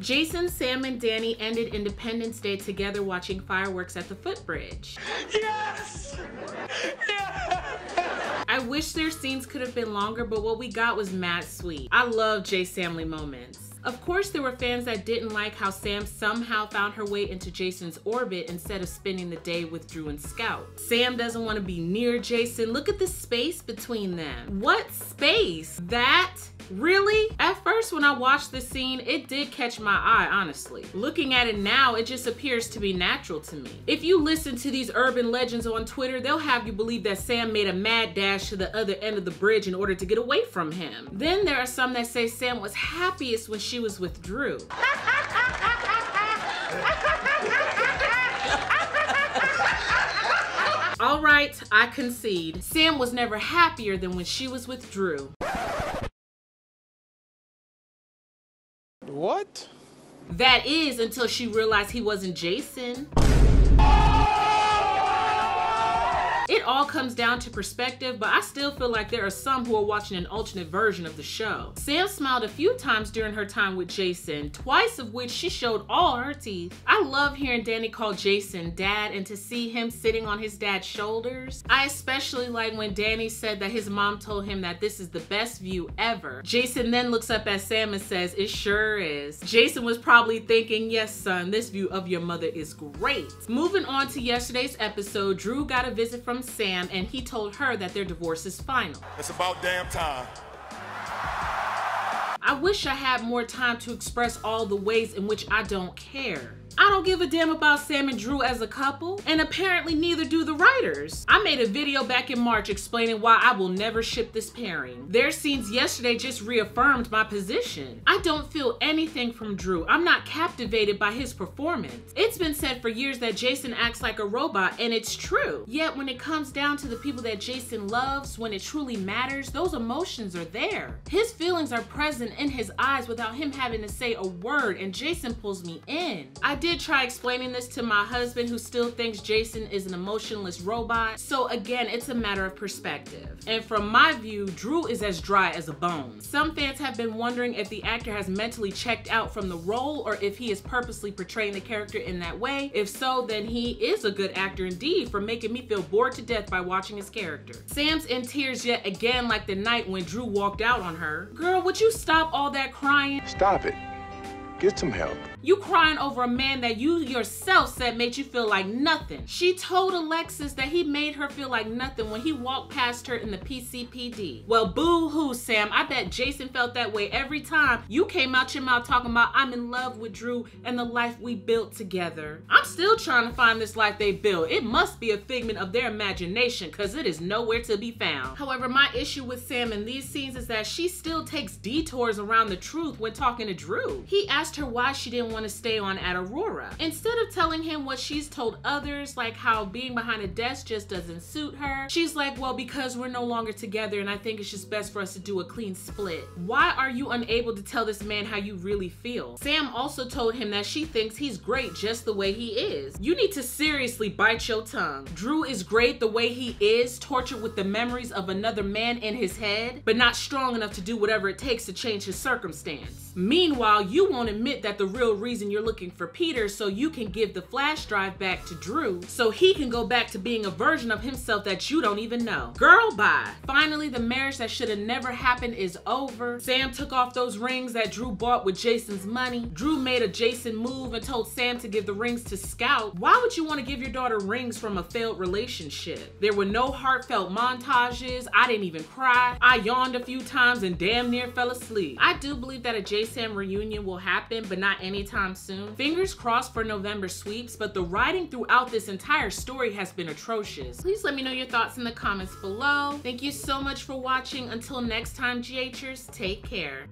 Jason, Sam, and Danny ended Independence Day together watching fireworks at the footbridge. Yes! Yeah! I wish their scenes could have been longer, but what we got was mad sweet. I love J-Samly moments. Of course, there were fans that didn't like how Sam somehow found her way into Jason's orbit instead of spending the day with Drew and Scout. Sam doesn't want to be near Jason. Look at the space between them. What space? That? Really? At first, when I watched this scene, it did catch my eye, honestly. Looking at it now, it just appears to be natural to me. If you listen to these urban legends on Twitter, they'll have you believe that Sam made a mad dash to the other end of the bridge in order to get away from him. Then there are some that say Sam was happiest when she was with Drew. All right, I concede. Sam was never happier than when she was with Drew. What? That is until she realized he wasn't Jason. It all comes down to perspective, but I still feel like there are some who are watching an alternate version of the show. Sam smiled a few times during her time with Jason, twice of which she showed all her teeth. I love hearing Danny call Jason dad and to see him sitting on his dad's shoulders. I especially like when Danny said that his mom told him that this is the best view ever. Jason then looks up at Sam and says, "It sure is." Jason was probably thinking, "Yes, son, this view of your mother is great." Moving on to yesterday's episode, Drew got a visit from Sam and he told her that their divorce is final. It's about damn time. I wish I had more time to express all the ways in which I don't care. I don't give a damn about Sam and Drew as a couple, and apparently neither do the writers. I made a video back in March explaining why I will never ship this pairing. Their scenes yesterday just reaffirmed my position. I don't feel anything from Drew. I'm not captivated by his performance. It's been said for years that Jason acts like a robot, and it's true. Yet when it comes down to the people that Jason loves, when it truly matters, those emotions are there. His feelings are present in his eyes without him having to say a word, and Jason pulls me in. I did try explaining this to my husband, who still thinks Jason is an emotionless robot. So again, it's a matter of perspective. And from my view, Drew is as dry as a bone. Some fans have been wondering if the actor has mentally checked out from the role or if he is purposely portraying the character in that way. If so, then he is a good actor indeed for making me feel bored to death by watching his character. Sam's in tears yet again, like the night when Drew walked out on her. Girl, would you stop all that crying? Stop it. Get some help. You crying over a man that you yourself said made you feel like nothing. She told Alexis that he made her feel like nothing when he walked past her in the PCPD. Well, boo-hoo, Sam. I bet Jason felt that way every time you came out your mouth talking about I'm in love with Drew and the life we built together. I'm still trying to find this life they built. It must be a figment of their imagination because it is nowhere to be found. However, my issue with Sam in these scenes is that she still takes detours around the truth when talking to Drew. He asked her why she didn't want to stay on at Aurora. Instead of telling him what she's told others, like how being behind a desk just doesn't suit her, she's like, well, because we're no longer together and I think it's just best for us to do a clean split. Why are you unable to tell this man how you really feel? Sam also told him that she thinks he's great just the way he is. You need to seriously bite your tongue. Drew is great the way he is, tortured with the memories of another man in his head, but not strong enough to do whatever it takes to change his circumstance. Meanwhile, you won't admit that the real reason you're looking for Peter so you can give the flash drive back to Drew so he can go back to being a version of himself that you don't even know. Girl, bye. Finally, the marriage that should have never happened is over. Sam took off those rings that Drew bought with Jason's money. Drew made a Jason move and told Sam to give the rings to Scout. Why would you want to give your daughter rings from a failed relationship? There were no heartfelt montages. I didn't even cry. I yawned a few times and damn near fell asleep. I do believe that a JaSam reunion will happen, but not anytime soon. Fingers crossed for November sweeps, but the writing throughout this entire story has been atrocious. Please let me know your thoughts in the comments below. Thank you so much for watching. Until next time, GHers, take care.